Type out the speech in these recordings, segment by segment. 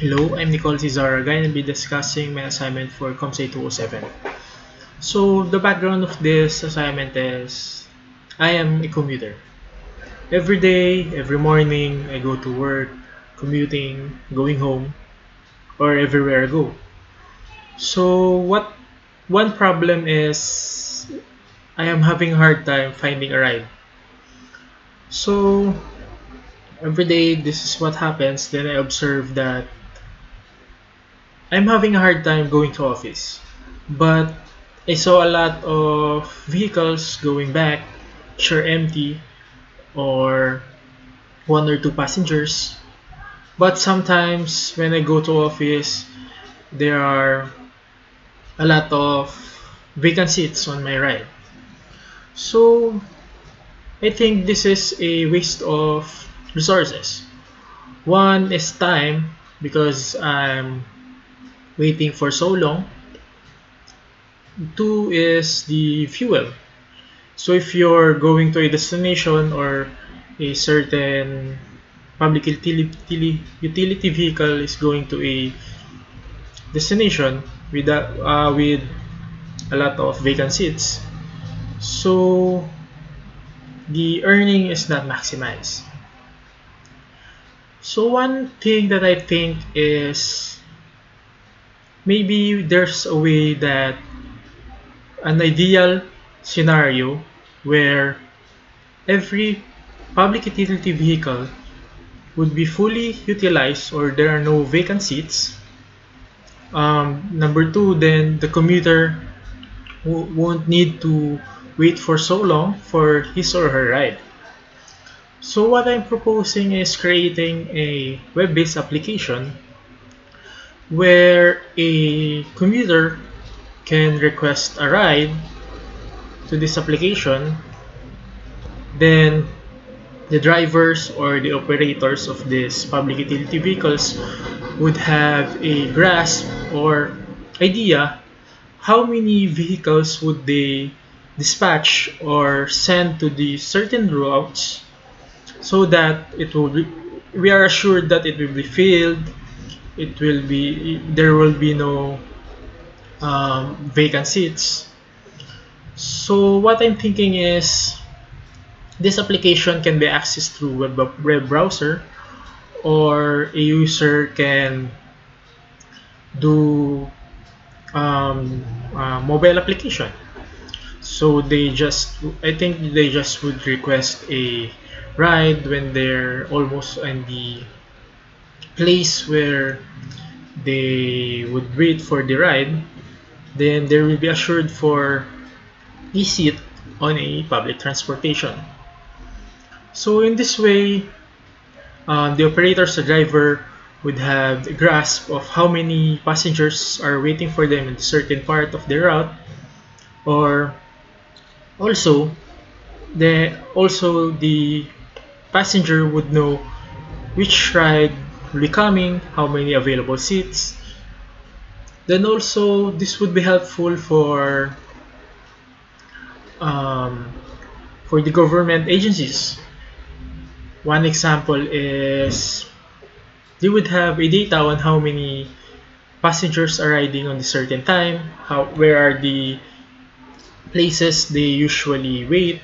Hello, I'm Nicole Cesar. Going to be discussing my assignment for CMSC207. So, the background of this assignment is I am a commuter. Every day, every morning, I go to work, commuting, going home, or everywhere I go. So, one problem is I am having a hard time finding a ride. So, every day, this is what happens. Then I observe that I'm having a hard time going to office. But I saw a lot of vehicles going back, sure empty, or one or two passengers. But sometimes when I go to office, there are a lot of vacant seats on my right. So I think this is a waste of resources. One is time because I'm waiting for so long. Two is the fuel. So if you're going to a destination or a certain public utility vehicle is going to a destination with a lot of vacant seats, so the earning is not maximized. So one thing that I think is maybe there's a way that an ideal scenario where every public utility vehicle would be fully utilized or there are no vacant seats. Number two, then the commuter won't need to wait for so long for his or her ride. So what I'm proposing is creating a web-based application where a commuter can request a ride to this application. Then the drivers or the operators of these public utility vehicles would have a grasp or idea how many vehicles would they dispatch or send to the certain routes, so that we are assured that it will be filled, there will be no vacant seats. So what I'm thinking is this application can be accessed through web browser, or a user can do mobile application. So I think they just would request a ride when they're almost in the place where they would wait for the ride. Then they will be assured for a seat on a public transportation. So in this way, the operators, the driver, would have a grasp of how many passengers are waiting for them in a certain part of the route, or also the passenger would know which ride will be coming, how many available seats. Then also this would be helpful um, for the government agencies. One example is they would have a data on how many passengers are riding on a certain time, where are the places they usually wait.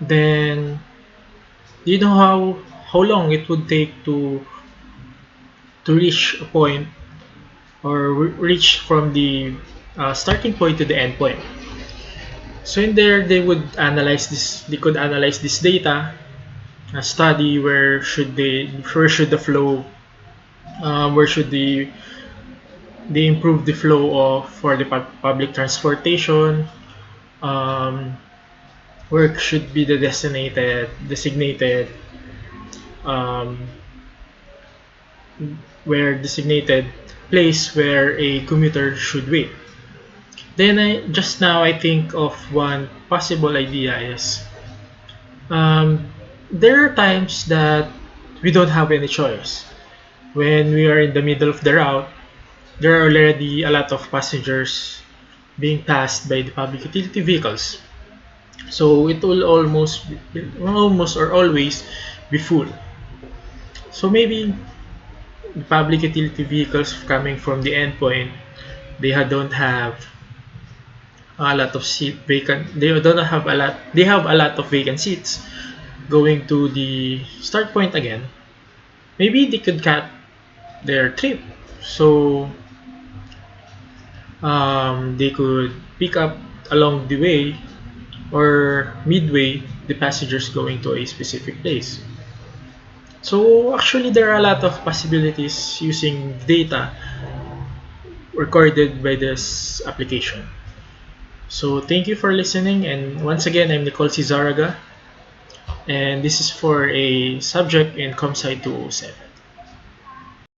Then you know how long it would take to reach a point, or reach from the starting point to the end point. So in there they could analyze this data, study where should the flow, where should they improve the flow of for the public transportation, um, where should be the designated um, where designated place where a commuter should wait. Then just now I think of one possible idea is, um, there are times that we don't have any choice. When we are in the middle of the route, there are already a lot of passengers being passed by the public utility vehicles. So it will almost or always be full. So maybe the public utility vehicles coming from the endpoint, don't have a lot of seat vacant. They don't have a lot. They have a lot of vacant seats going to the start point again. Maybe they could cut their trip, so they could pick up along the way or midway the passengers going to a specific place. So actually there are a lot of possibilities using data recorded by this application. So thank you for listening, and once again I'm Nicole Cizaraga, and this is for a subject in ComSci 207.